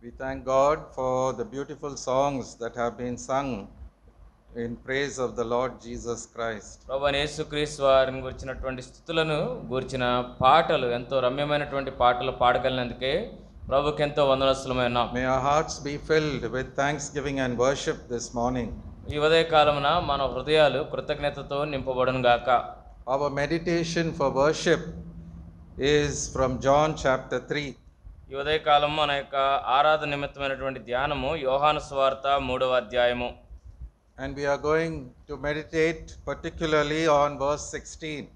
We thank God for the beautiful songs that have been sung in praise of the Lord Jesus Christ. ప్రభువైన యేసుక్రీస్తు వారిని గురించినటువంటి స్తుతులను గురించిన పాటలు ఎంతో రమ్యమైనటువంటి పాటలు పాడగలిగినందుకే ప్రభుకి ఎంతో వందనస్తులమైన. May our hearts be filled with thanksgiving and worship this morning. ఈ ఉదయకాలమున మన హృదయాలు కృతజ్ఞతతో నింపబడును గాక. Our meditation for worship is from John chapter 3. ఈ ఉదయకాలం మన యొక్క ఆరాధన నిమిత్తమైనటువంటి ధ్యానము యోహాను సువార్త 3వ అధ్యాయము. And we are going to meditate particularly on verse 16.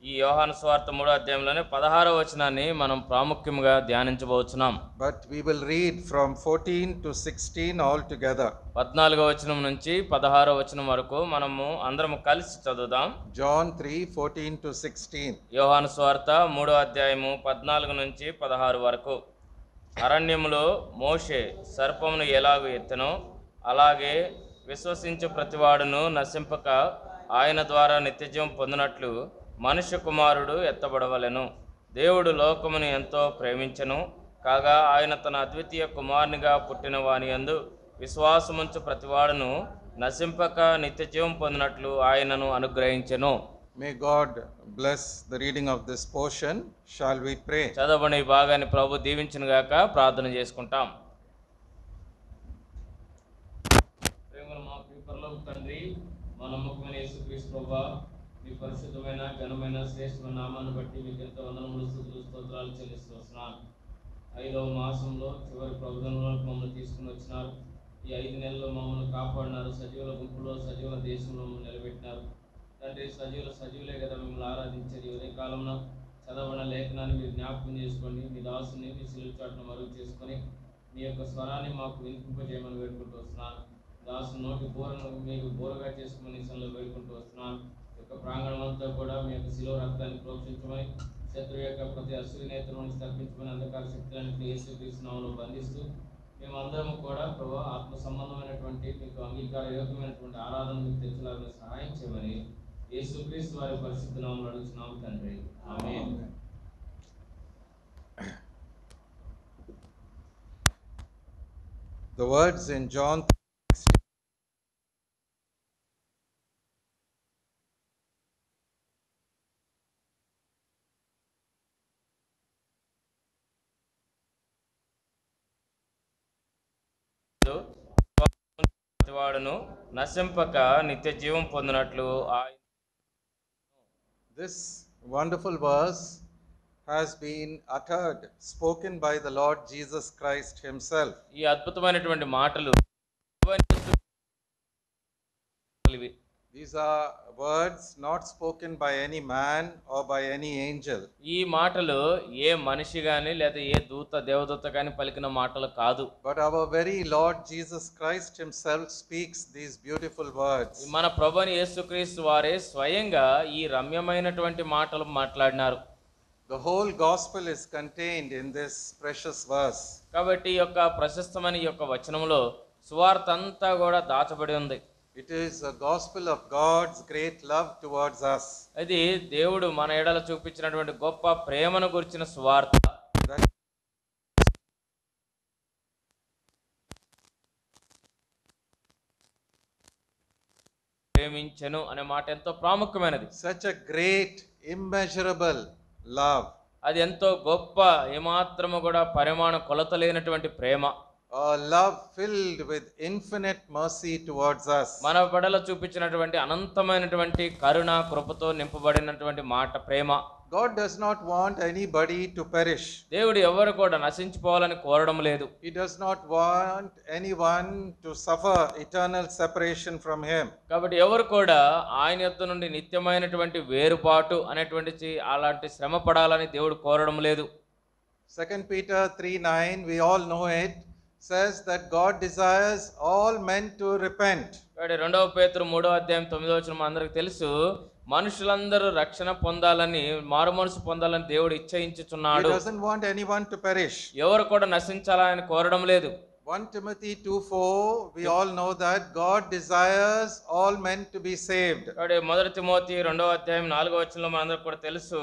ఈ యోహాను సువార్త 3వ అధ్యాయంలోనే 16వ వచనాన్ని మనం ప్రాముఖ్యంగా ధ్యానించబోతున్నాం. But we will read from 14 to 16 all together. 14వ వచనం నుంచి 16వ వచనం వరకు మనము అందరం కలిసి చదువుదాం. John 3, 14 to 16. యోహాను సువార్త 3వ అధ్యాయము 14 నుంచి 16 వరకు. అరణ్యములో మోషే సర్పమును ఎలాగూ ఎత్తెనో అలాగే విశ్వసించు ప్రతివాడును నశింపక ఆయన ద్వారా నిత్యజీవం పొందినట్లు మనుష్య కుమారుడు ఎత్తబడవలెను. దేవుడు లోకమును ఎంతో ప్రేమించెను కాగా ఆయన తన అద్వితీయ కుమారునిగా పుట్టిన వాని యందు విశ్వాసముంచు ప్రతివాడును నశింపక నిత్యజీవం పొందినట్లు ఆయనను అనుగ్రహించెను. May God bless the reading of this portion. Shall we pray? చదవబడిన ఈ భాగాన్ని ప్రభు దీవించును గాక. ప్రార్థన చేసుకుంటాం. ప్రేమల మా పరలోక తండ్రి, మా నమ్మకమైన యేసుక్రీస్తు ప్రభువా, మీ పరిశుద్ధమైన ఘనమైన శ్రేష్టమైన నామాన్ని బట్టి మీకు ఎంతో వందనములు స్తుతులు స్తోత్రాలు చెల్లిస్తూ వస్తున్నాను. 5వ మాసంలో చివరి ప్రభుత్వంలోకి మమ్మల్ని తీసుకుని వచ్చినారు. ఈ 5 నెలల్లో మమ్మల్ని కాపాడినారు. సజీవుల గుంపులో సజీవుల దేశంలో మమ్మల్ని నిలబెట్టినారు. తండ్రి, సజీవులే కదా మిమ్మల్ని ఆరాధించేది. ఉదయ కాలంలో చదవబడిన లేఖనాన్ని మీరు జ్ఞాపకం చేసుకోండి. మీ దాసుని మీ సిలువ చాటును మరుగు చేసుకొని మీ యొక్క స్వరాన్ని మాకు వినిపింపజేయమని వేడుకుంటూ వస్తున్నాను. దాసు నోటి బోరను మీరు బోరగా చేసుకోమని సన్నిలో వేడుకుంటూ వస్తున్నాను. యొక్క ప్రాంగణం అంతా కూడా మీ యొక్క శిలువ రక్తాన్ని ప్రోక్షించమని, శత్రువు యొక్క ప్రతి అసూయనేతను నుంచి తప్పించమని, అంధకార శక్తులన్నింటినీ యేసుక్రీస్తు నామములో బంధిస్తూ మేమందరము కూడా ప్రభు ఆత్మ సంబంధమైనటువంటి మీకు అంగీకార యోగ్యమైనటువంటి ఆరాధన మీకు తెచ్చులాగా సహాయం చేయమని యేసుక్రీస్తు వారి పరిశుద్ధ నామములో అడుగుతున్నాము తండ్రి. ఆమేన్. The words in John 3:16. వాడును నశింపక నిత్య జీవం పొందినట్లు. This wonderful verse has been uttered, spoken by the Lord Jesus Christ himself. ఈ అద్భుతమైనటువంటి మాటలు These are words not spoken by any man or by any angel. ఈ మాటలు ఏ మనిషి గాని లేదా ఏ దేవదూత గాని పలికిన మాటలు కాదు. But our very Lord Jesus Christ himself speaks these beautiful words. మన ప్రభువైన యేసుక్రీస్తు వారే స్వయంగా ఈ రమ్యమైనటువంటి మాటలు మాట్లాడినారు. The whole gospel is contained in this precious verse. కాబట్టి ఈ యొక్క ప్రశస్తమైన ఈ యొక్క వచనంలో సువార్త అంతా కూడా దాచబడి ఉంది. It is a gospel of God's great love towards us. అది దేవుడు మన ఎడల చూపించినటువంటి గొప్ప ప్రేమను గురించిన సువార్త. ప్రేమించెను అనే మాట ఎంతో ప్రాముఖ్యమైనది. Such a great, immeasurable love. అది ఎంతో గొప్ప, ఏమాత్రము కూడా పరిమాణ కొలత లేనటువంటి ప్రేమ. A love filled with infinite mercy towards us. మన పడల చూపించినటువంటి అనంతమైనటువంటి కరుణ కృపతో నింపబడినటువంటి మాట ప్రేమ. God does not want anybody to perish. దేవుడు ఎవరు కూడా నశించిపోవాలని కోరడం లేదు. He does not want anyone to suffer eternal separation from him. కాబట్టి ఎవరు కూడా ఆయన యొద్ద నుండి నిత్యమైనటువంటి వేరుపాటు అనేటువంటి అలాంటి శ్రమ పడాలని దేవుడు కోరడం లేదు. 2 Peter 3:9, we all know it, says that God desires all men to repent. కాబట్టి 2 పేతురు 3వ అధ్యాయం 9వ వచనం అందరికి తెలుసు. మనుషులందరూ రక్షణ పొందాలని, మారు మనసు పొందాలని దేవుడు He ఇచ్చయించుచున్నాడు. doesn't want anyone to perish. ఎవరు కూడా నశించాలని కోరడం లేదు. 1 Timothy 2:4, we all know that God desires all men to be saved. కాబట్టి మొదటి తిమోతి 2:4 మనందరికి కూడా తెలుసు,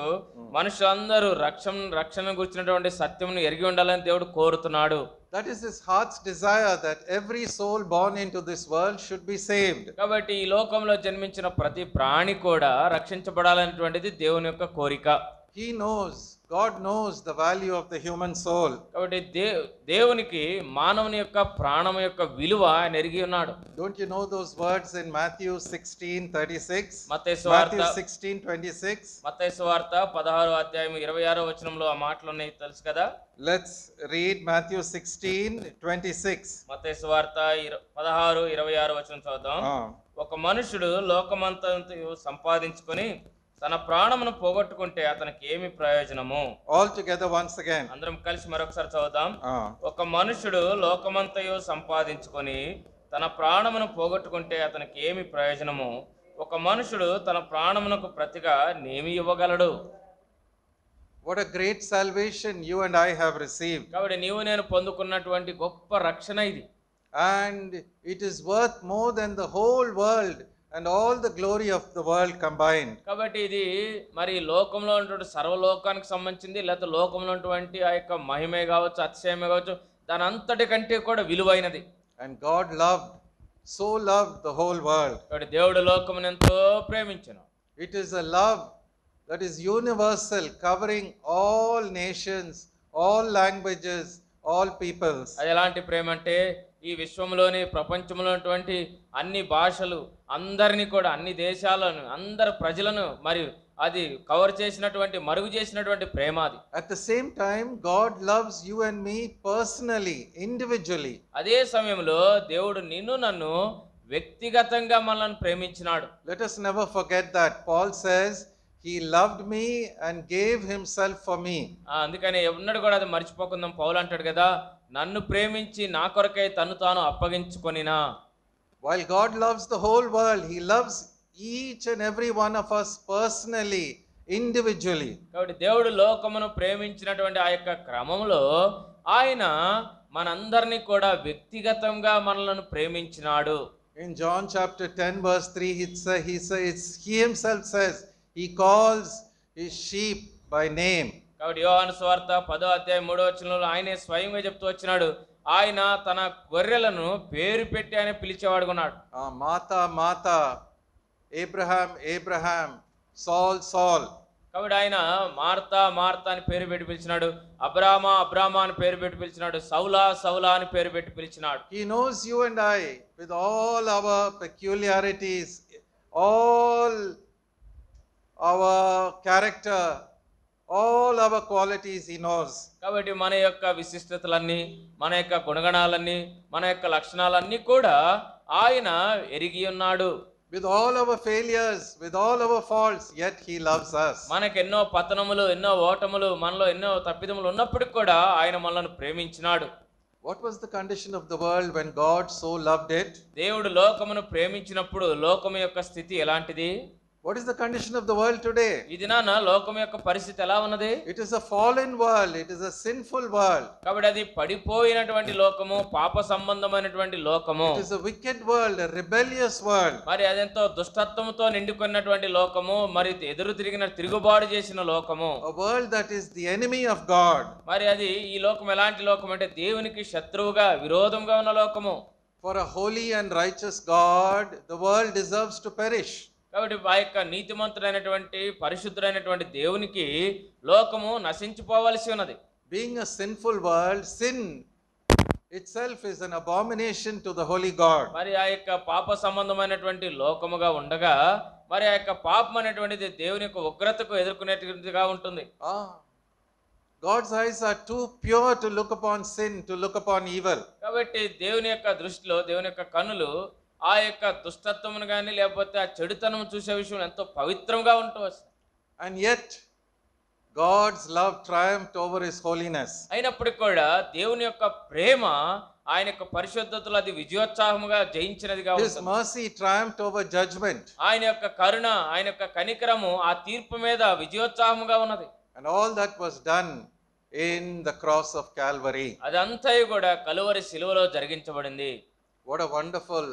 మనుషులందరూ రక్షణ గురించినటువంటి సత్యమును ఎరిగి ఉండాలని దేవుడు కోరుతున్నాడు. That is his heart's desire, that every soul born into this world should be saved. కాబట్టి ఈ లోకంలో జన్మించిన ప్రతి ప్రాణి కూడా రక్షించబడాలనేటువంటిది దేవుని యొక్క కోరిక. He knows, God knows the value of the human soul. కాబట్టి దేవునికి మానవుని యొక్క ప్రాణం యొక్క విలువ ఆయన ఎరిగి ఉన్నాడు. Don't you know those words in Matthew 16:36? మత్తయి సువార్త Matthew 16:26. మత్తయి సువార్త 16:26 ఆ మాటలు ఉన్నాయి, తెలుసు కదా. Let's read Matthew 16:26. మత్తయి సువార్త 16:26 చదువుదాం. ఒక మనుషుడు లోకమంతయు సంపాదించుకొని తన ప్రాణమును పోగొట్టుకుంటే అతనికి ఏమి ప్రయోజనము? All together once again. అందరం కలిసి మరొకసారి చదువుదాం. ఒక మనుషుడు లోకమంతయు సంపాదించుకొని తన ప్రాణమును పోగొట్టుకుంటే అతనికి ఏమి ప్రయోజనము? ఒక మనుషుడు తన ప్రాణమునకు ప్రతిగా నేమి ఇవ్వగలడు? What a great salvation you and I have received. కాబట్టి నీవు నేను పొందుకున్నటువంటి గొప్ప రక్షణ ఇది. And it is worth more than the whole world and all the glory of the world combined. కాబట్టి ఇది మరి లోకంలో ఉన్నటువంటి సర్వలోకానికి సంబంధించింది, లేకపోతే లోకంలో ఉన్నటువంటి ఆ యొక్క మహిమే కావచ్చు, అతిశయమే కావచ్చు, దాని అంతటి కంటే కూడా విలువైనది. And God so loved the whole world. కాబట్టి దేవుడు లోకమును ఎంతో ప్రేమించెను. It is a love that is universal, covering all nations, all languages, all peoples. అది ఎలాంటి ప్రేమ అంటే ఈ విశ్వంలోని ప్రపంచంలో ఉన్నటువంటి అన్ని భాషలు అందరినీ కూడా, అన్ని దేశాలను, అందరు ప్రజలను మరియు అది కవర్ చేసినటువంటి, మరుగు చేసినటువంటి ప్రేమ అది. At the same time, God loves you and me personally, individually. అదే సమయంలో దేవుడు నిన్ను నన్ను వ్యక్తిగతంగా మనల్ని ప్రేమించినాడు. Let us never forget that. Paul says, He loved me and gave himself for me. అందుకని ఎన్నడూ కూడా అది మర్చిపోకుందాం. పౌలు అంటాడు కదా, నన్ను ప్రేమించి నా కొరకై తను తాను అప్పగించుకొనినా. While God loves the whole world, He loves each and every one of us personally, individually. కాబట్టి దేవుడు లోకమును ప్రేమించినటువంటి ఆ యొక్క క్రమంలో ఆయన మనందరినీ కూడా వ్యక్తిగతంగా మనలను ప్రేమించినాడు. In John chapter 10 verse 3, he himself says, He calls His sheep by name. కాబట్టి యోహాను సువార్త 10:3 ఆయనే స్వయంగా చెప్తూ వచ్చినాడు, ఆయన తన గొర్రెలను పేరు పెట్టి ఆయన పిలిచేవాడుగా ఉన్నాడు. Martha, Martha, Abraham, Abraham, Saul, Saul. కాబట్టి ఆయన మార్తా మార్తా అని పేరు పెట్టి పిలిచినాడు, అబ్రామా అబ్రామా అని పేరు పెట్టి పిలిచినాడు, సౌలా సౌలా అని పేరు పెట్టి పిలిచినాడు. He knows you and I with all our peculiarities, all our character, all our qualities He knows. కాబట్టి మన యొక్క విశిష్టతలన్నీ, మన యొక్క గుణగణాలన్నీ, మన యొక్క లక్షణాలన్నీ కూడా ఆయన ఎరిగి ఉన్నాడు. With all our failures, with all our faults, yet He loves us. మనకు ఎన్నో పతనములు, ఎన్నో ఓటములు, మనలో ఎన్నో తప్పిదములు ఉన్నప్పటికీ కూడా ఆయన మనల్ని ప్రేమించినాడు. What was the condition of the world when God so loved it? దేవుడు లోకమును ప్రేమించినప్పుడు లోకము యొక్క స్థితి ఎలాంటిది? What is the condition of the world today? ఈ దినాన లోకము యొక్క పరిస్థితి ఎలా ఉన్నది? It is a fallen world, it is a sinful world. కాబట్టి అది పడిపోయినటువంటి లోకము, పాప సంబంధమైనటువంటి లోకము. It is a wicked world, a rebellious world. మరి అదెంతో దుష్టత్వముతో నిండుకున్నటువంటి లోకము, మరి ఎదురు తిరుగుబాటు చేసిన లోకము. A world that is the enemy of God. మరి అది ఈ లోకం ఎలాంటి లోకం అంటే దేవునికి శత్రువుగా, విరోధంగా ఉన్న లోకము. For a holy and righteous God, the world deserves to perish. కాబట్టి ఆ యొక్క నీతిమంతుడైనటువంటి పరిశుద్ధుడైనటువంటి దేవునికి లోకము నశించిపోవలసి ఉన్నది. Being a sinful world, sin itself is an abomination to the holy God. మరి ఆ యొక్క పాప సంబంధమైనటువంటి లోకముగా ఉండగా మరి ఆ యొక్క పాపం అనేటువంటిది దేవుని యొక్క ఉగ్రతకు ఎదుర్కొనేటువంటిదిగా ఉంటుంది. God's eyes are too pure to look upon sin, to look upon evil. కాబట్టి దేవుని యొక్క దృష్టిలో, దేవుని యొక్క కన్నులు ఆ యొక్క దుష్టత్వమును కానీ లేకపోతే ఆ చెడుతనం చూసే విషయం ఎంతో పవిత్రంగా ఉంటూ వస్తుంది. And yet God's love triumphed over His holiness. అయినప్పటికీ కూడా దేవుని యొక్క ప్రేమ ఆయన యొక్క పరిశుద్ధతలో అది విజయోత్సాహముగా జయించినదిగా ఉంటుంది. His mercy triumphed over judgment. ఆయన యొక్క కరుణ, ఆయన యొక్క కనికరము ఆ తీర్పు మీద విజయోత్సాహముగా ఉన్నది. And all that was done in the cross of Calvary. అదంతయు కూడా కలువరి శిలువలో జరిగించబడింది. What a wonderful,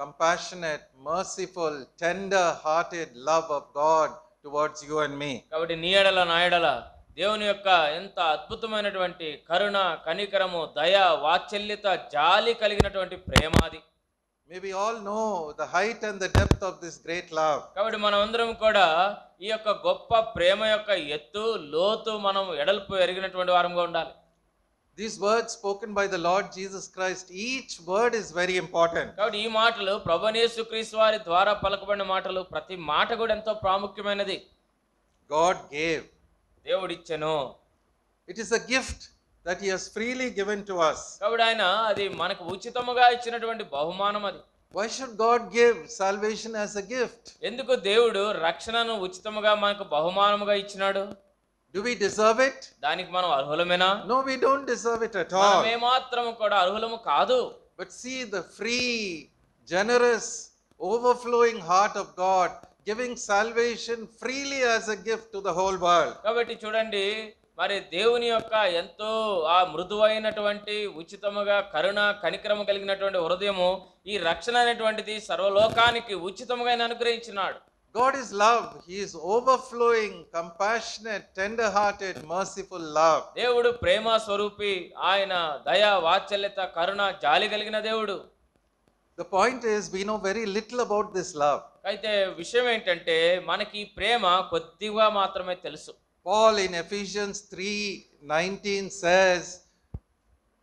compassionate, merciful, tender-hearted love of God towards you and me. కాబట్టి నీ ఎడల నా ఎడల దేవుని యొక్క ఎంత అద్భుతమైనటువంటి కరుణ, కనికరము, దయ, వాత్సల్యత, జాలి కలిగినటువంటి ప్రేమ అది. May we all know the height and the depth of this great love. కాబట్టి మనం అందరం కూడా ఈ యొక్క గొప్ప ప్రేమ యొక్క ఎత్తు, లోతు మనం ఎడల్పు ఎరిగినటువంటి వారంగా ఉండాలి. These words spoken by the Lord Jesus Christ, each word is very important. కాబట్టి ఈ మాటలు ప్రభువైన యేసుక్రీస్తు వారి ద్వారా పలకబడిన మాటలు, ప్రతి మాట కూడా ఎంతో ప్రాముఖ్యమైనది. God gave. దేవుడిచ్చెను. It is a gift that he has freely given to us. కాబట్టి ఆయన అది మనకు ఉచితముగా ఇచ్చినటువంటి బహుమానం అది. Why should God give salvation as a gift? ఎందుకు దేవుడు రక్షణను ఉచితముగా మనకు బహుమానముగా ఇచ్చినాడు? Do we deserve it? దానికి మనం అర్హులమేనా? No, we don't deserve it at మనం all. ఏమాత్రము కూడా అర్హులము కాదు. But see the free, generous, overflowing heart of God giving salvation freely as a gift to the whole world. కాబట్టి చూడండి, మరి దేవుని యొక్క ఎంతో ఆ మృదువైనటువంటి ఉచితముగా కరుణ కనికరము కలిగినటువంటి హృదయము ఈ రక్షణ అనేటువంటిది సర్వలోకానికి ఉచితముగా ఆయన అనుగ్రహించినాడు. God is love. He is overflowing, compassionate, tender-hearted, merciful love. దేవుడు ప్రేమ స్వరూపి, ఆయన దయ, వాత్సల్యత, కరుణ, జాలి కలిగిన దేవుడు. The point is, we know very little about this love. అయితే విషయం ఏంటంటే మనకి ప్రేమ కొద్దిగా మాత్రమే తెలుసు. Paul in Ephesians 3:19 says,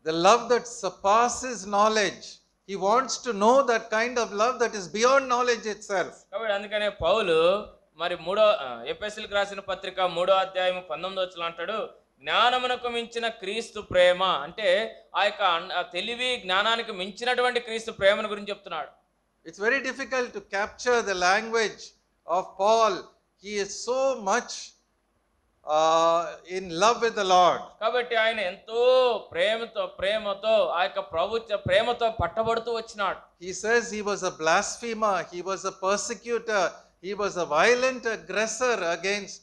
the love that surpasses knowledge. He wants to know that kind of love that is beyond knowledge itself. కాబట్టి అందుకనే పౌలు మరి ఎఫెసీయులకు రాసిన పత్రిక 3వ అధ్యాయం 19వ వచనం అంటాడు, జ్ఞానమునకు మించిన క్రీస్తు ప్రేమ, అంటే ఆ యొక్క తెలివి జ్ఞానానికి మించినటువంటి క్రీస్తు ప్రేమను గురించి చెప్తున్నాడు. It's very difficult to capture the language of Paul. He is so much in love with the Lord. కాబట్టి ఆయన ఎంతో ప్రేమతో ఆ యొక్క ప్రేమతో పట్టబడుతూ వచ్చినాడు. He says he was a blasphemer, he was a persecutor, he was a violent aggressor against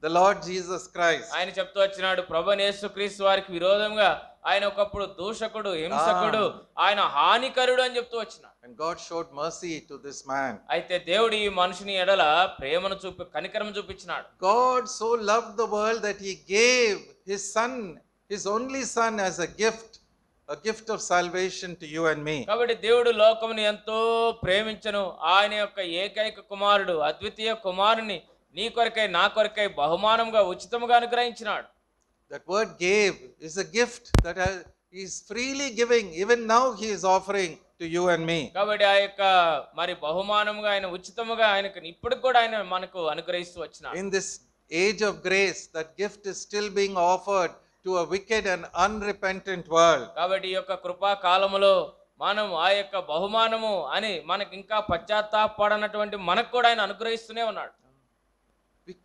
the Lord Jesus Christ. ఆయన చెప్తూ వచ్చినాడు, ప్రభువైన యేసుక్రీస్తు వారికి విరోధంగా ఆయన ఒకప్పుడు దూషకుడు, హింసకుడు, ఆయన హానికరుడు అని చెప్తూ వచ్చినాడు. And God showed mercy to this man. అయితే దేవుడు ఈ మనుషుని ఎడల ప్రేమను కనికరం చూపించినాడు. God so loved the world that he gave his son, his only son, as a gift of salvation to you and me. కాబట్టి దేవుడు లోకమును ఎంతో ప్రేమించెను, ఆయన యొక్క ఏకైక కుమారుడు, అద్వితీయ కుమారుని నీ కొరకై నా కొరకై బహుమానంగా ఉచితముగా అనుగ్రహించినాడు. That word gave is a gift that he is freely giving. Even now he is offering to you and me. కాబట్టి ఆ యొక్క మరి బహుమానముగా ఆయన ఉచితముగా ఆయనకు ఇప్పుడు కూడా ఆయన మనకు అనుగ్రహిస్తూ వచ్చినాడు. In this age of grace, that gift is still being offered to a wicked and unrepentant world. కాబట్టి ఈ యొక్క కృపా కాలములో మనం ఆ యొక్క బహుమానము అని మనకి ఇంకా పశ్చాత్తాపడనటువంటి మనకు కూడా ఆయన అనుగ్రహిస్తూనే ఉన్నాడు.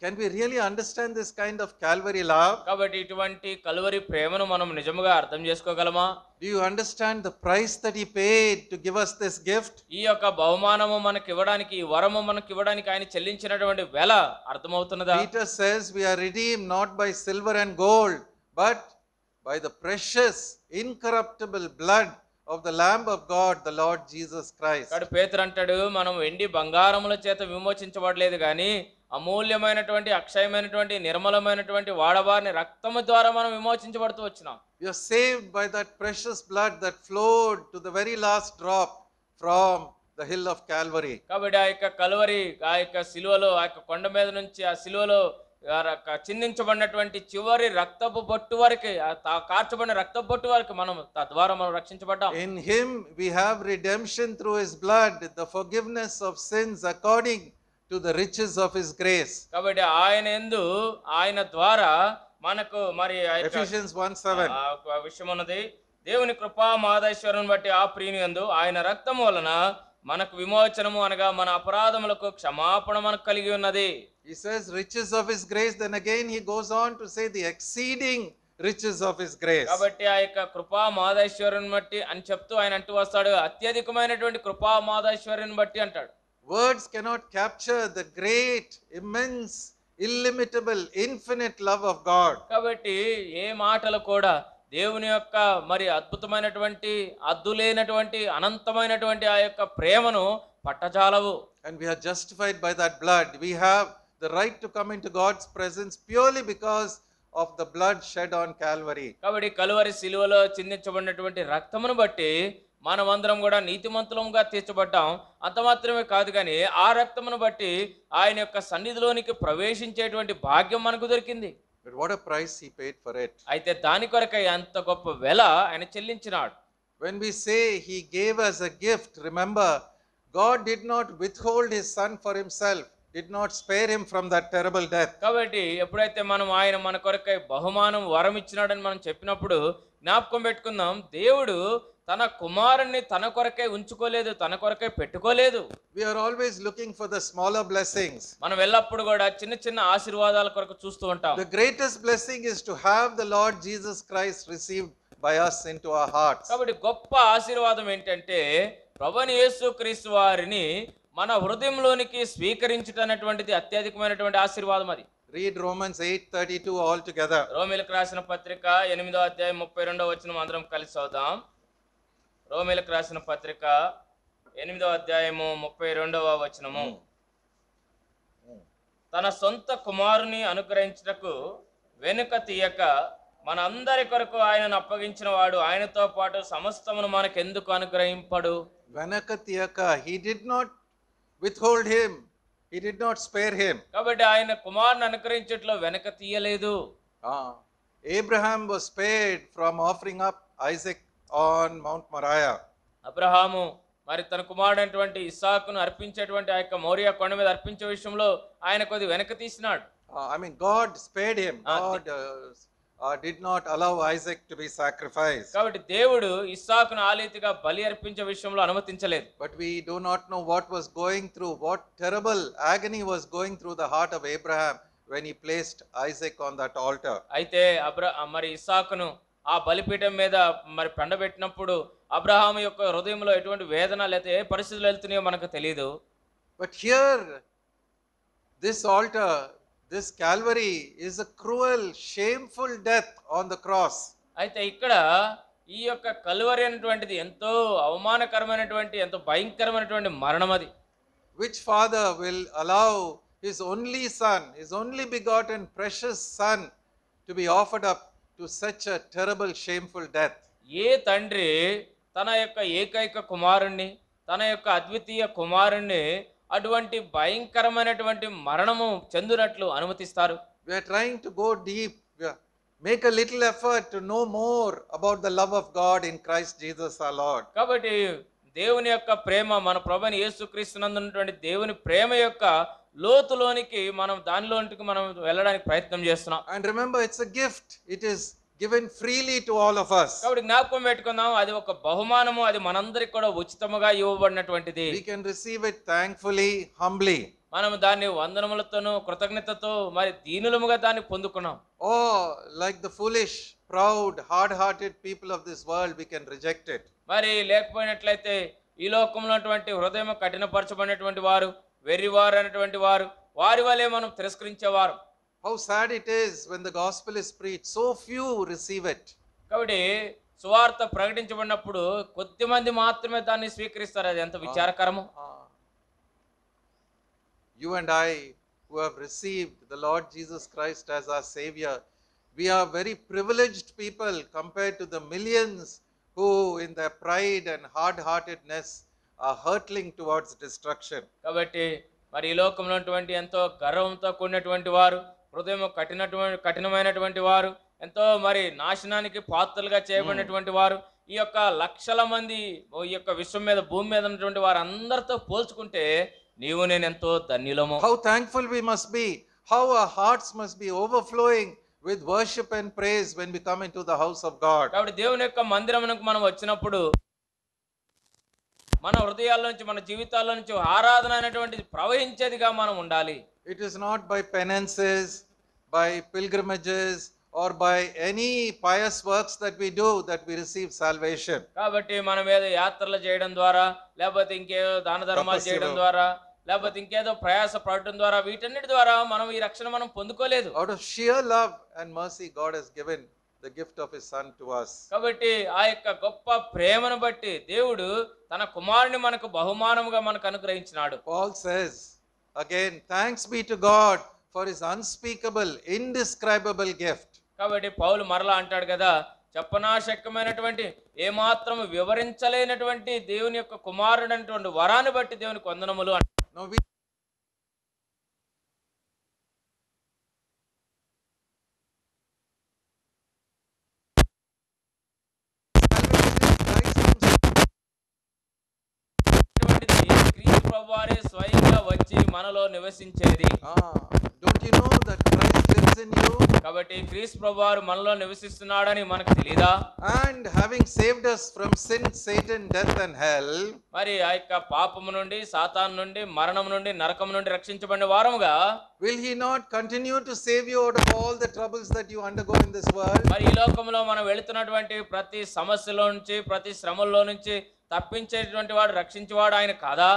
Can we really understand this kind of Calvary love? కాబట్టి ఇటువంటి కలువరి ప్రేమను మనం నిజముగా అర్థం చేసుకోగలమా? Do you understand the price that he paid to give us this gift? ఈ యొక్క బహుమానము మనకి ఇవ్వడానికి, ఈ వరము మనకి ఇవ్వడానికి ఆయన చెల్లించినటువంటి వెల అర్థమవుతున్నదా? Peter says we are redeemed not by silver and gold, but by the precious, incorruptible blood of the Lamb of God, the Lord Jesus Christ. కాబట్టి పేతురు అంటాడు, మనం వెండి బంగారముల చేత విమోచించబడలేదు కానీ అమూల్యమైనటువంటి, అక్షయమైనటువంటి, నిర్మలమైనటువంటి వాడబారిన రక్తము ద్వారా మనం విమోచించబడుతూ వచ్చినాం. We are saved by that precious blood that flowed to the very last drop from the hill of Calvary. కాబట్టి ఆ యొక్క కలువరి, ఆ యొక్క సిలువలో, ఆ యొక్క కొండ మీద నుంచి ఆ సిలువలో చిందించబడినటువంటి చివరి రక్తపు బొట్టు వరకు, కార్చబడిన రక్తపు బొట్టు వరకు మనం తద్వారా మనం రక్షించబడ్డాం. In him we have redemption through his blood, the forgiveness of sins according to the riches of his grace. కాబట్టి ఆయన ద్వారా మనకు మరి Ephesians 1:7 విషయం ఉన్నది, దేవుని కృపా మహదైశ్వర్యం బట్టి ఆ ప్రియునియందు ఆయన రక్తము వలన మనకు విమోచనము అనగా మన అపరాధములకు క్షమాపణ మనకు కలిగి ఉన్నది. He says riches of his grace, then again he goes on to say the exceeding riches of his grace. కాబట్టి ఆ యొక్క కృపా మహదైశ్వర్యం బట్టి అని చెప్తూ ఆయన అంటూ వస్తాడు, అత్యధికమైనటువంటి కృపా మహదైశ్వర్యం బట్టి అంటాడు. Words cannot capture the great, immense, illimitable, infinite love of God. కాబట్టి ఏ మాటలు కూడా దేవుని యొక్క మరి అద్భుతమైనటువంటి అద్దులేనటువంటి అనంతమైనటువంటి ఆ యొక్క ప్రేమను పట్టజాలవు. And we are justified by that blood. We have the right to come into God's presence purely because of the blood shed on Calvary. కాబట్టి కలువరి శిలువలో చిందించబడినటువంటి రక్తమును బట్టి మనమందరం కూడా నీతిమంతులముగా తీర్చబడ్డాం. అంత మాత్రమే కాదు కానీ ఆ రక్తమును బట్టి ఆయన యొక్క సన్నిధిలోనికి ప్రవేశించేటువంటి భాగ్యం మనకు దొరికింది. But what a price he paid for it. అయితే దాని కొరకై అంత గొప్ప వెల ఆయన చెల్లించినాడు. When we say he gave us a gift, remember, God did not withhold his son for himself, did not spare him from that terrible death. కాబట్టి ఎప్పుడైతే మనం ఆయన మన కొరకై బహుమానం వరం ఇచ్చినాడని మనం చెప్పినప్పుడు జ్ఞాపకం పెట్టుకుందాం, దేవుడు తన కుమారుణ్ణి తన కొరకై ఉంచుకోలేదు, తన కొరకై పెట్టుకోలేదు. We are always looking for the smaller blessings. మనం ఎల్లప్పుడు కూడా చిన్న చిన్న ఆశీర్వాదాల కొరకు చూస్తూ ఉంటాం. The greatest blessing is to have the Lord Jesus Christ received by us into our hearts. కాబట్టి గొప్ప ఆశీర్వాదం ఏంటంటే ప్రభువైన యేసుక్రీస్తు వారిని మన హృదయంలోనికి స్వీకరించుటనేటువంటిది అత్యధికమైనటువంటి ఆశీర్వాదం. అది Read Romans 8:32 all together. రోమీలకు రాసిన పత్రిక 8వ అధ్యాయం 32వ వచనం అందరం కలిసి చదువుదాం. రోమీలకు రాసిన పత్రిక 8వ అధ్యాయము 32వ వచనము. తన సొంత కుమారుని అనుగ్రహించుటకు వెనుక తీయక మన అందరి కొరకు ఆయనను అప్పగించిన వాడు ఆయనతో పాటు సమస్తమును మనకెందుకు అనుగ్రహింపడు? Venakatiyaka, he did not withhold him, he did not spare him. కాబట్టి ఆయన కుమారుని అనుగ్రహించట్లో వెనక తీయలేదు. Abraham was spared from offering up Isaac on Mount Moriah. Abraham మరి తన కుమారుడైనటువంటి ఇస్సాకును అర్పించేటువంటి ఆ యొక్క మోరియా కొండ మీద అర్పించే విషయంలో ఆయన కొద్ది వెనక తీసినాడు. God spared him. God did not allow Isaac to be sacrificed. కాబట్టి దేవుడు ఇస్సాకును ఆలీతిగా బలి అర్పించే విషయంలో అనుమతించలేదు. But we do not know what was going through, what terrible agony was going through the heart of Abraham when he placed Isaac on that altar. అయితే మరి ఇస్సాకును ఆ బలిపీఠం మీద మరి పండబెట్టినప్పుడు అబ్రహాము యొక్క హృదయంలో ఎటువంటి వేదన లేకపోతే ఏ పరిస్థితులు వెళ్తున్నాయో మనకు తెలియదు. But here, this altar, this Calvary is a cruel, shameful death on the cross. అయితే ఇక్కడ ఈ యొక్క కల్వరి అనేటువంటిది ఎంతో అవమానకరమైనటువంటి ఎంతో భయంకరమైనటువంటి మరణం. అది Which father will allow his only son, his only begotten precious son, to be offered up to such a terrible, shameful death? ఏ తండ్రి తన యొక్క ఏకైక కుమారుణ్ణి తన యొక్క అద్వితీయ కుమారుణ్ణి అటువంటి భయంకరమైనటువంటి మరణము చెందునట్లు అనుమతిస్తారు? We are trying to go deep, make a little effort to know more about the love of God in Christ Jesus our Lord. కాబట్టి దేవుని యొక్క ప్రేమ మన ప్రభువైన యేసుక్రీస్తునందు ఉన్నటువంటి దేవుని ప్రేమ యొక్క లోతులోనికి మనం దానిలోనికి మనం వెళ్ళడానికి ప్రయత్నం చేస్తున్నాం. And remember, it's a gift. It is given freely to all of us. కాబట్టి జ్ఞాపకం పెట్టుకుందాం, అది ఒక బహుమానము, అది మనందరికి కూడా ఉచితముగా ఇవ్వబడినటువంటిది. We can receive it thankfully, humbly. మనం దాన్ని వందనములతోనూ కృతజ్ఞతతో మరి దీనులముగా దాన్ని పొందుకున్నాం. Or like the foolish, proud, hard-hearted people of this world, we can reject it. మరి లేకపోయినట్లయితే ఈ లోకంలో ఉన్నటువంటి హృదయం కఠినపరచబడినటువంటి వారు, వెర్రివారు అనేటువంటి వారు, వారి వలె మనం తిరస్కరించేవారు. How sad it is when the gospel is preached, so few receive it. కాబట్టి సువార్త ప్రకటించబడినప్పుడు కొద్దిమంది మాత్రమే దాన్ని స్వీకరిస్తారు. అది ఎంత విచారకరము. You and I, who have received the Lord Jesus Christ as our Savior, we are very privileged people compared to the millions who in their pride and hard-heartedness are hurtling towards destruction. కాబట్టి మరి ఈ లోకంలో ఉన్నటువంటి ఎంతో గర్వంతో కూడినటువంటి వారు, హృదయం కఠినమైనటువంటి వారు, ఎంతో మరి నాశనానికి పాత్రలుగా చేయబడినటువంటి వారు, ఈ యొక్క లక్షల మంది ఈ యొక్క విశ్వం మీద భూమి మీద ఉన్నటువంటి వారు అందరితో పోల్చుకుంటే నీవు నేను ఎంతో ధన్యులము. How thankful we must be, how our hearts must be overflowing with worship and praise when we come into the house of God. కాబట్టి దేవుని యొక్క మందిరమునకు మనం వచ్చినప్పుడు మన హృదయాల నుంచి మన జీవితాల నుంచి ఆరాధన అనేటువంటిది ప్రవహించేదిగా మనం ఉండాలి. It is not by penances, by pilgrimages, or by any pious works that we do that we receive salvation. కాబట్టి మనం ఏదో యాత్రలు చేయడం ద్వారా లేకపోతే ఇంకేదో దాన ధర్మాలు చేయడం ద్వారా లేకపోతే ఇంకేదో ప్రయాస పడటం ద్వారా వీటన్నిటి ద్వారా మనం ఈ రక్షణ మనం పొందుకోలేదు. Out of sheer love and mercy, God has given the gift of His Son to us. కాబట్టి ఆ యొక్క గొప్ప ప్రేమను బట్టి దేవుడు తన కుమారుని మనకు బహుమానముగా మనకు అనుగ్రహించినాడు. Paul says again, thanks be to God for His unspeakable, indescribable gift. కాబట్టి పౌలు మరలా అంటాడు కదా, చెప్పనాశక్యమైనటువంటి ఏమాత్రం వివరించలేనటువంటి దేవుని యొక్క కుమారుడు అనేటువంటి వరాన్ని బట్టి దేవునికి వందనములు అంటాడు. Now we క్రీస్తు ప్రభువారే స్వయంగా వచ్చి మనలో నివసించేది. don't you know that Christ lives in you? కాబట్టి క్రీస్తు ప్రభువారు మనలో నివసిస్తున్నాడని మనకు తెలీదా? And having saved us from sin, Satan, death and hell, మరి ఆ యొక్క పాపము నుండి, సాతాను నుండి, మరణం నుండి, నరకం నుండి రక్షించబడిన వారముగా will He not continue to save you out of all the troubles that you undergo in this world? మరి ఈ లోకంలో మనం వెళుతున్నటువంటి ప్రతి సమస్యలో నుంచి, ప్రతి శ్రమల్లో నుంచి తప్పించేటువంటి వాడు, రక్షించేవాడు ఆయన కాదా?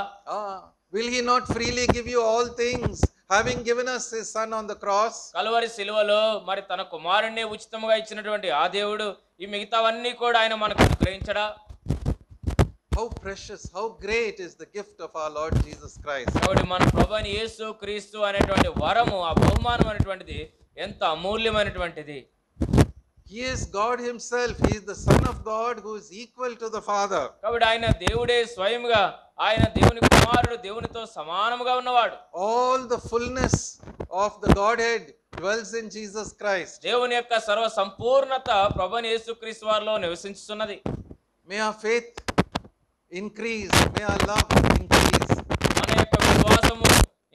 Will He not freely give you all things, having given us His Son on the cross? Calvary శిలువలో మరి తన కుమారుణ్ణి ఉచితంగా ఇచ్చినటువంటి ఆ దేవుడు ఈ మిగతావన్నీ కూడా ఆయన మనకు అనుగ్రహించడా? How precious, how great is the gift of our Lord Jesus Christ. కాబట్టి మన ప్రభువైన యేసు క్రీస్తు అనేటువంటి వరము, ఆ బహుమానం అనేటువంటిది ఎంత అమూల్యమైనటువంటిది. He is God Himself. He is the Son of God who is equal to the Father. కాబట్టి ఆయన దేవుడే స్వయంగా, ఆయన దేవుని కుమారుడు, దేవునితో సమానముగా ఉన్నవాడు. All the fullness of the Godhead dwells in Jesus Christ. దేవుని యొక్క సర్వ సంపూర్ణత ప్రభువైన యేసుక్రీస్తు వారిలో నివసించుతున్నది. May our faith increase, may our love increase. మన యొక్క విశ్వాసము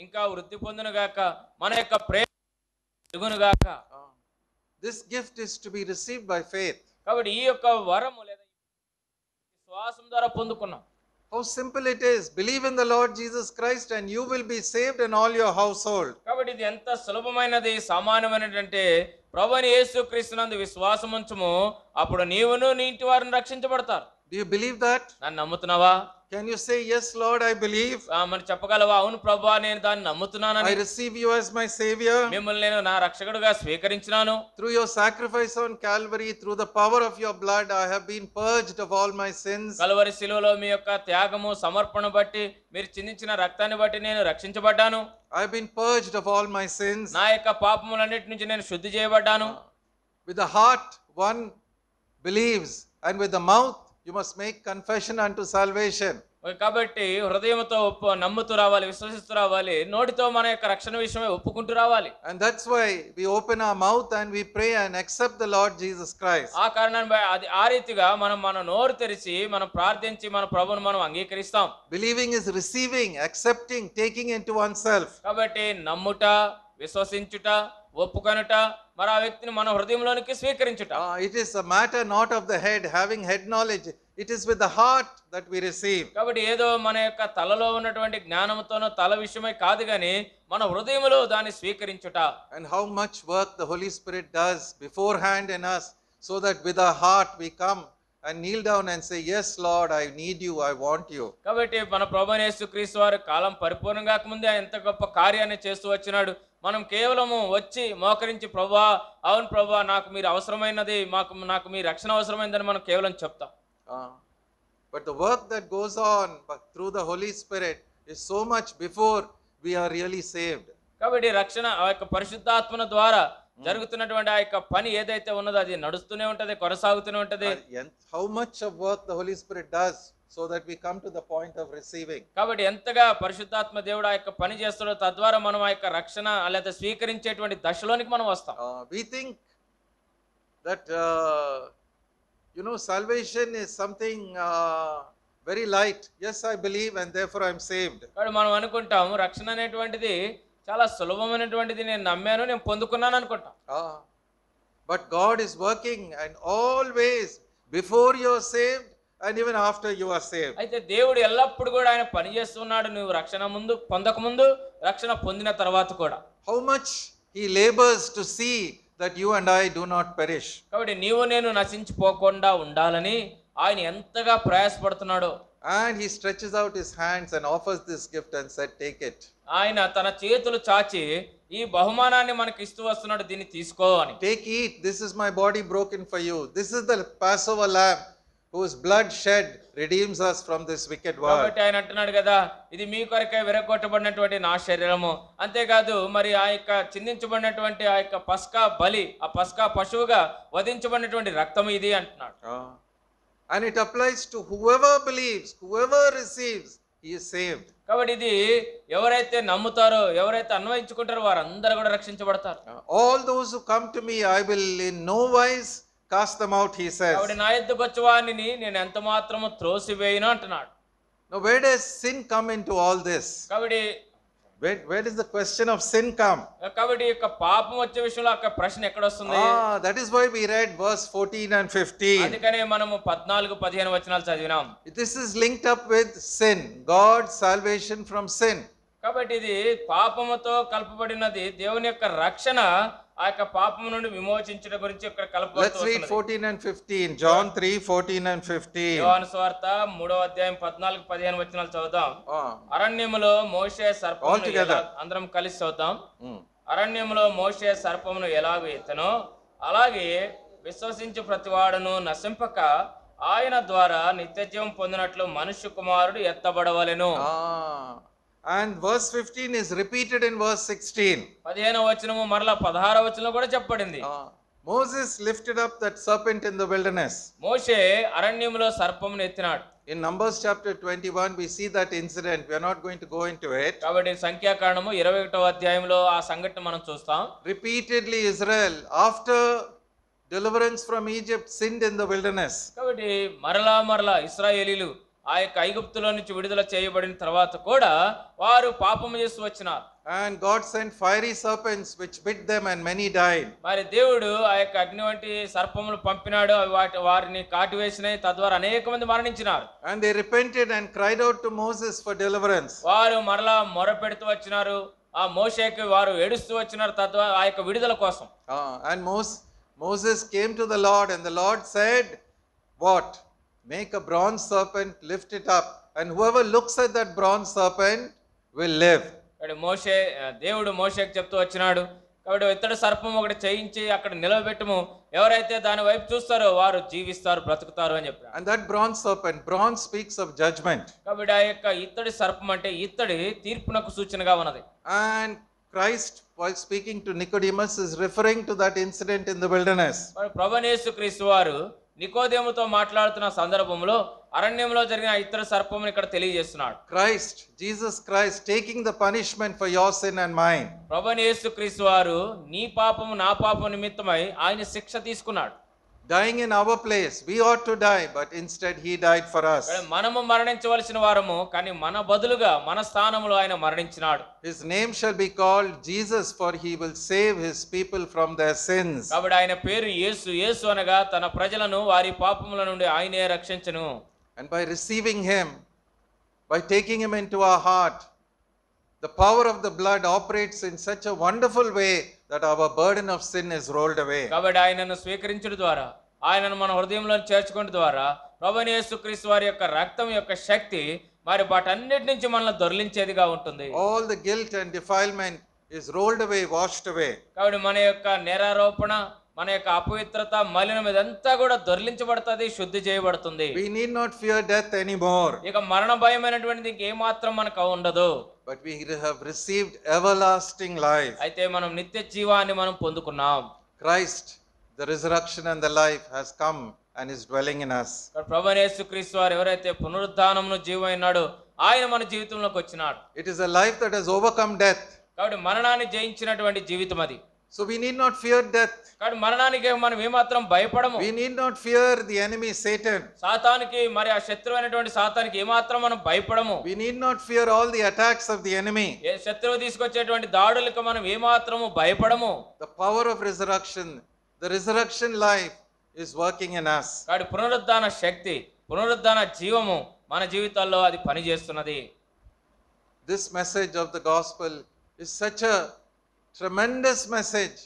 ఇంకా వృద్ధి పొందును గాక, మన యొక్క ప్రేమ పెరుగును గాక. This gift is to be received by faith. కాబట్టి ఈ యొక్క వరము లేదా విశ్వాసం ద్వారా పొందుకున్నాం. How simple it is. Believe in the Lord Jesus Christ and you will be saved and all your household. కాబట్టి ఇది ఎంత సులభమైనది, సామాన్యమైనటువంటి ప్రభువైన యేసుక్రీస్తునందు విశ్వాసం ఉంచుము, అప్పుడు నీవును నీ ఇంటి వారిని రక్షించబడతారు. Do you believe that? నన్ను నమ్ముతున్నావా? Can you say, yes, Lord, I believe? మరి చెప్పగలవా, అవును ప్రభువా నేను దాన్ని నమ్ముతున్నానని? I receive you as my Savior. మిమ్మల్ని నేను నా రక్షకుడుగా స్వీకరించినాను. Through your sacrifice on Calvary, through the power of your blood, I have been purged of all my sins. Calvary శిలువలో మీ యొక్క త్యాగము, సమర్పణ బట్టి, మీరు చిందించిన రక్తాన్ని బట్టి నేను రక్షించబడ్డాను. I have been purged of all my sins. నా యొక్క పాపములన్నిటి నుంచి నేను శుద్ధి చేయబడ్డాను. With the heart one believes, and with the mouth you must make confession unto salvation. కాబట్టి హృదయంతో నమ్ముతూ రావాలి, విశ్వసిస్తూ రావాలి, నోటితో మన యొక్క రక్షణ విషయమై ఒప్పుకుంటూ రావాలి. And that's why we open our mouth and we pray and accept the Lord Jesus Christ. ఆ కారణాన్ని అది ఆ రీతిగా మనం మన నోరు తెరిచి మనం ప్రార్థించి మన ప్రభువును మనం అంగీకరిస్తాం. Believing is receiving, accepting, taking into oneself. కాబట్టి నమ్ముట, విశ్వసించుట, ఒప్పుకొనుట, మరి ఆ వ్యక్తిని మన హృదయంలోనికి స్వీకరించుట. It is a matter not of the head, having head knowledge. It is with the heart that we receive. కాబట్టి ఏదో మన యొక్క తలలో ఉన్నటువంటి జ్ఞానంతోనో తల విషయమై కాదు గాని మన హృదయములో దాన్ని స్వీకరించుట. And how much work the Holy Spirit does beforehand in us, so that with our heart we come and kneel down and say, yes Lord, I need you, I want you. కాబట్టి మన ప్రభువైన యేసుక్రీస్తు వారి కాలం పరిపూర్ణం కాకముందే ఎంత గొప్ప కార్యాన్ని చేస్తూ వచ్చినాడు. మనం కేవలము వచ్చి మోకరించి, ప్రభువా అవును ప్రభువా నాకు మీరు అవసరమైనది, నాకు మీ రక్షణ అవసరమైందని మనం కేవలం చెప్తాం. But the work that goes on through the Holy Spirit is so much before we are really saved. కాబట్టి రక్షణ ఆ యొక్క పరిశుద్ధాత్మ ద్వారా జరుగుతున్నటువంటి ఆ యొక్క పని ఏదైతే ఉన్నదో అది నడుస్తూనే ఉంటది, కొనసాగుతూనే ఉంటది. How much of work the Holy Spirit does so that we come to the point of receiving. కాబట్టి ఎంతగా పరిశుద్ధాత్మ దేవుడు ఆ యొక్క పని చేస్తాడో తద్వారా మనం ఆ యొక్క రక్షణ లేదా స్వీకరించేటువంటి దశలోనికి మనం వస్తాం. We think that salvation is something very light. Yes, I believe and therefore I am saved. కాబట్టి మనం అనుకుంటాం రక్షణ అనేటువంటిది చాలా సులభమైనటువంటిది, నేను నమ్మాను, నేను పొందుకున్నాను అనుకుంటాం. But God is working and always before you are saved and even after you are saved. అయితే దేవుడు ఎల్లప్పుడు కూడా ఆయన పని చేస్తున్నాడు, నువ్వు రక్షణ ముందు పొందక ముందు, రక్షణ పొందిన తర్వాత కూడా. How much he labors to see that you and I do not perish. కాబట్టి నీవు నేను నశించిపోకుండా ఉండాలని ఆయన ఎంతగా ప్రయాసపడుతున్నాడో. And he stretches out his hands and offers this gift and said, take it. ఆయన తన చేతులు చాచి ఈ బహుమానాన్ని మనకి ఇస్తూ వస్తున్నాడు, దీన్ని తీసుకో అని. Take, eat, this is my body broken for you. This is the Passover lamb whose blood shed redeems us from this wicked world. కాబట్టి ఆయన అంటున్నాడు కదా, ఇది మీ కొరకై విరగొట్టబడినటువంటి నా శరీరము, అంతేకాదు మరి ఆ యొక్క చిందించబడినటువంటి ఆ యొక్క పస్కా బలి, ఆ పస్కా పశువుగా వధించబడినటువంటి రక్తం ఇది అంటున్నాడు. And it applies to whoever believes, whoever receives, he is saved. కాబట్టి ఇది ఎవరైతే నమ్ముతారో, ఎవరైతే అన్వయించుకుంటారో వారందరూ కూడా రక్షించబడతారు. All those who come to me, I will in no wise cast them out, he says. కాబట్టి నా యొద్దకు వచ్చే వారిని నేను ఎంత మాత్రము త్రోసివేయను అంటున్నాడు. Now where does sin come into all this? కాబట్టి Where does the question of sin come? కాబట్టి యొక్క పాపం వచ్చే విషయంలో ఆ ప్రశ్న ఎక్కడ వస్తుంది? That is why we read verse 14 and 15. అందుకనే మనము 14-15 వచనాలు చదివినాం. This is linked up with sin, God's salvation from sin. కాబట్టి ఇది పాపముతో కలపబడినది, దేవుని యొక్క రక్షణ ఆ యొక్క పాపము నుండి విమోచించడం గురించి ఇక్కడ కలపబడుతుంది. Let's read 14 and 15. John 3:14 and 15. యోహాను సువార్త 3వ అధ్యాయం 14-15 వచనాలు చదువుదాం. అరణ్యములో మోషే సర్పమును, అందరం కలిసి చదువుతాం. అరణ్యములో మోషే సర్పమును ఎలాగో ఎత్తనో అలాగే విశ్వసించు ప్రతివాడును నశింపక ఆయన ద్వారా నిత్యజీవం పొందినట్లు మనుష్య కుమారుడు ఎత్తబడవలెను. And verse 15 is repeated in verse 16. 15వ వచనము మరలా 16వ వచనంలో కూడా చెప్పబడింది. Moses lifted up that serpent in the wilderness. మోషే అరణ్యములో సర్పమును ఎత్తినాడు. In Numbers chapter 21 we see that incident. We are not going to go into it. కాబట్టి సంఖ్యాకాండము 21వ అధ్యాయంలో ఆ సంఘటన మనం చూస్తాం. Repeatedly Israel after deliverance from Egypt sinned in the wilderness. కాబట్టి మరలా ఇశ్రాయేలీలు ఆ యొక్క ఐగుప్తులో నుంచి విడుదల చేయబడిన తర్వాత కూడా వారు పాపము చేస్తూ వచ్చినారు. And God sent fiery serpents which bit them and many died. మరి దేవుడు ఆ యొక్క అగ్ని వంటి సర్పములు పంపినాడు, వారిని కాటివేసినాయి, తద్వారా అనేక మంది మరణించినారు. And they repented and cried out to Moses for deliverance. వారు మరలా మొరపెడుతూ వచ్చినారు, ఆ మోషేకి వారు ఏడుస్తూ వచ్చినారు, తద్వారా ఆ యొక్క విడుదల కోసం. And Moses came to the Lord and the Lord said, what? Make a bronze serpent, lift it up, and whoever looks at that bronze serpent will live. దేవుడు మోషేకి చెప్తూ వచ్చినాడు, కాబట్టి ఇత్తడి సర్పం ఒకటి చేయించి అక్కడ నిలబెట్టుము, ఎవరైతే దాని వైపు చూస్తారో వారు జీవిస్తారు, బ్రతుకుతారు అని చెప్పాడు. And that bronze serpent, bronze speaks of judgment. కాబట్టి ఆ యొక్క ఇత్తడి సర్పం అంటే ఇత్తడి తీర్పునకు సూచనగా ఉన్నది. And Christ, while speaking to Nicodemus, is referring to that incident in the wilderness. ప్రభువైన యేసుక్రీస్తు వారు నికోదేముతో మాట్లాడుతున్న సందర్భంలో అరణ్యంలో జరిగిన ఇతర సర్పమును ఇక్కడ తెలియజేస్తున్నాడు. Jesus Christ taking the punishment for your sin and mine. ప్రభువైన యేసుక్రీస్తు వారు నీ పాపము నా పాపము నిమిత్తమై ఆయన శిక్ష తీసుకున్నాడు. Dying in our place, we ought to die, but instead he died for us. మనము మరణించవలసిన వారము, కానీ మన బదులుగా మన స్థానంలో ఆయన మరణించినాడు. His name shall be called Jesus, for he will save his people from their sins. కాబట్టి ఆయన పేరు యేసు. యేసు అనగా తన ప్రజలను వారి పాపముల నుండి ఆయనే రక్షించును. And by receiving him, by taking him into our heart, the power of the blood operates in such a wonderful way that our burden of sin is rolled away. కాబట్టి ఆయనను స్వీకరించడం ద్వారా, ఆయనను మన హృదయంలో చేర్చుకోవడం ద్వారా ప్రభువైన యేసుక్రీస్తు వారి యొక్క రక్తం యొక్క శక్తి మరి వాటన్నిటి నుంచి మనల్ని దొర్లించేదిగా ఉంటుంది. All the guilt and defilement is rolled away, washed away. కాబట్టి మన యొక్క నేరారోపణ, మన యొక్క అపవిత్రత, మలినం ఇదంతా కూడా దొర్లించబడుతుంది, శుద్ధి చేయబడుతుంది. We need not fear death anymore. ఇక మరణ భయమైనటువంటిది ఇంకేమాత్రం మనకు ఉండదు. But we have received everlasting life. అయితే మనం నిత్య జీవాన్ని మనం పొందుకున్నాం. Christ, the resurrection and the life, has come and is dwelling in us. ప్రభువైన యేసుక్రీస్తు వారు ఎవరైతే పునరుద్ధానమును జీవమైనాడో ఆయన మన జీవితంలోకి వచ్చినాడు. It is a life that has overcome death. కాబట్టి మరణాన్ని జయించినటువంటి జీవితం అది. So we need not fear death. కాబట్టి మరణానికి మనం ఏమాత్రం భయపడము. We need not fear the enemy Satan. సాతానికి, మరి ఆ శత్రువైనటువంటి సాతానికి ఏమాత్రం మనం భయపడము. We need not fear all the attacks of the enemy. ఏ శత్రువు తీసుకొచ్చేటువంటి దాడులకు మనం ఏమాత్రము భయపడము. The power of resurrection, the resurrection life is working in us. కాబట్టి పునరుద్ధాన శక్తి, పునరుద్ధాన జీవము మన జీవితాల్లో అది పనిచేస్తున్నది. This message of the gospel is such a tremendous message,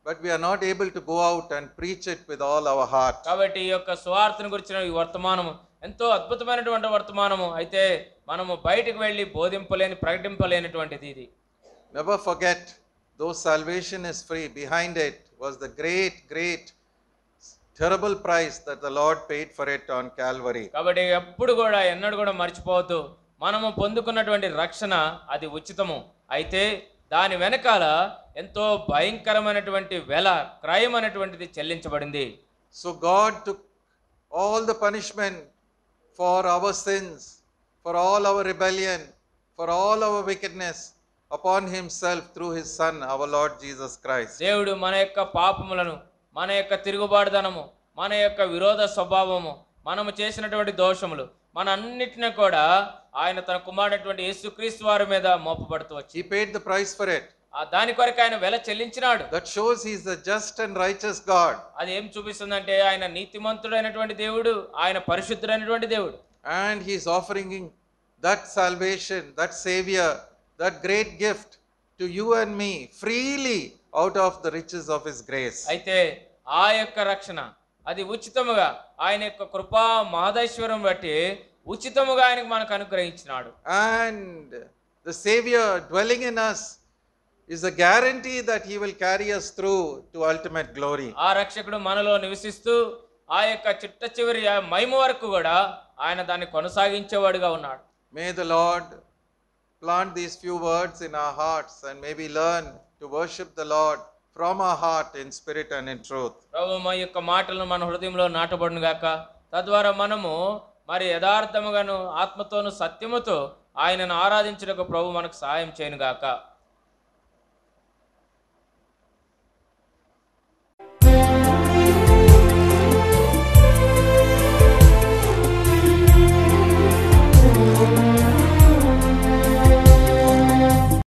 but we are not able to go out and preach it with all our heart. కాబట్టి ఈ యొక్క సువార్తను గురించిన ఈ వర్తమానం ఎంతో అద్భుతమైనటువంటి వర్తమానము. అయితే మనము బయటకు వెళ్ళి బోధింపలేని, ప్రకటింపలేనటువంటిది ఇది. Never forget, though salvation is free, behind it was the great, terrible price that the Lord paid for it on Calvary. కాబట్టి ఎప్పుడు కూడా ఎన్నడూ కూడా మర్చిపోవద్దు, మనము పొందుకున్నటువంటి రక్షణ అది ఉచితము. అయితే దాని వెనకాల ఎంతో భయంకరమైనటువంటి వెల, క్రయం అనేటువంటిది చెల్లించబడింది. So God took all the punishment for our sins, for all our rebellion, for all our wickedness upon himself through his son, our Lord Jesus Christ. దేవుడు మన యొక్క పాపములను, మన యొక్క తిరుగుబాటుదనము, మన యొక్క విరోధ స్వభావము, మనము చేసినటువంటి దోషములు, మన అన్నిటిని కూడా ఆయన తన కుమారుడైనటువంటి యేసుక్రీస్తు వారి మీద మోపబడుతూ వచ్చి He paid the price for it. దాని కొరకు ఆయన వెల చెల్లించినాడు. That shows he is the just and righteous God. అది ఏం చూపిస్తుందంటే ఆయన నీతిమంతుడైనటువంటి దేవుడు, ఆయన పరిశుద్ధుడైనటువంటి దేవుడు. And he is offering that salvation, that savior, that great gift to you and me freely out of the riches of his grace. అయితే ఆ యొక్క రక్షణ అది ఉచితముగా ఆయన యొక్క కృపా మహదైశ్వర్యం బట్టి ఉచితముగా ఆయనకు మనకు అనుగ్రహించినాడు. And the savior dwelling in us is a guarantee that he will carry us through to ultimate glory. ఆ రక్షకుడు మనలో నివసిస్తూ ఆ యొక్క చిట్ట చివరి మహిమ వరకు కూడా ఆయన దాన్ని కొనసాగించేవాడుగా ఉన్నాడు. May the Lord plant these few words in our hearts and may we learn to worship the Lord from our heart in spirit and in truth. ప్రభు మా యొక్క మాటలను మన హృదయంలో నాటబడును గాక. తద్వారా మనము మరి యథార్థముగాను ఆత్మతోను సత్యముతో ఆయనను ఆరాధించుటకు ప్రభు మనకు సహాయం చేయను గాక.